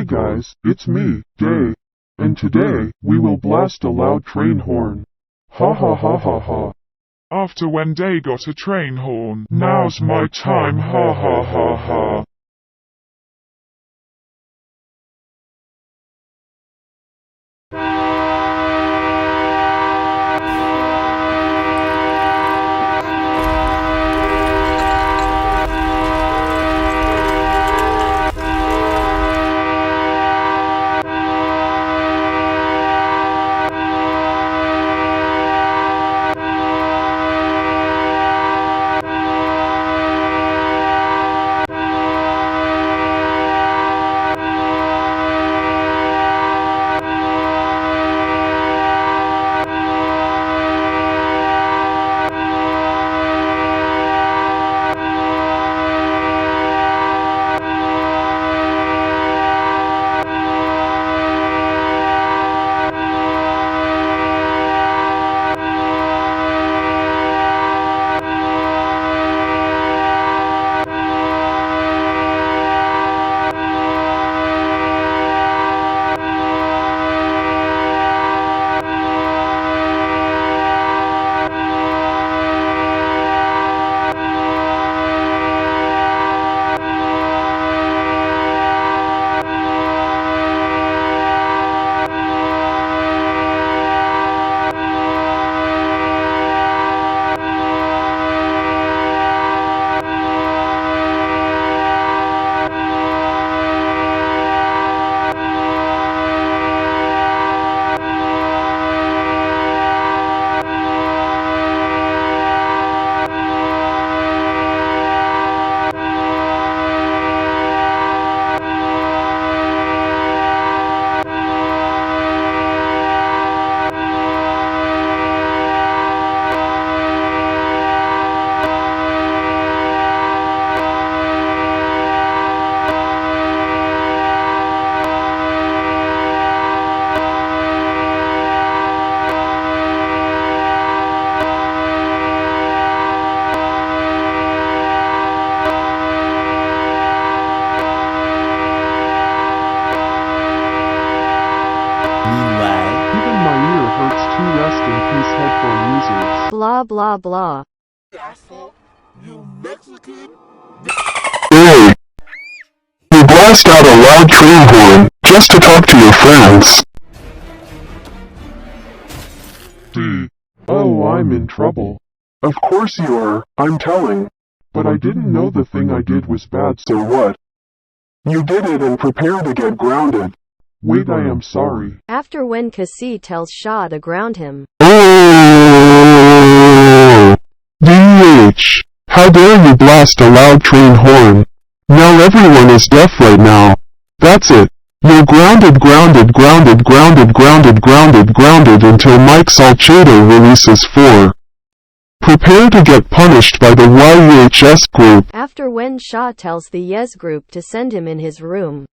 Hey guys, it's me, Day. And today, we will blast a loud train horn. Ha ha ha ha ha. After when Day got a train horn, now's my time, ha ha ha ha. Even my ear hurts to rest in peace headphone users. Blah blah blah. Hey! You blast out a loud train horn, just to talk to your friends. D. Oh, I'm in trouble. Of course you are, I'm telling. But I didn't know the thing I did was bad, so So what? You did it and prepare to get grounded. wait, I am sorry. After when Cassie tells Shaw to ground him. Oh! DH! How dare you blast a loud train horn? Now everyone is deaf right now. That's it. You're grounded until Mike Salcedo releases 4. Prepare to get punished by the YEHS group. After when Shaw tells the Yes group to send him in his room.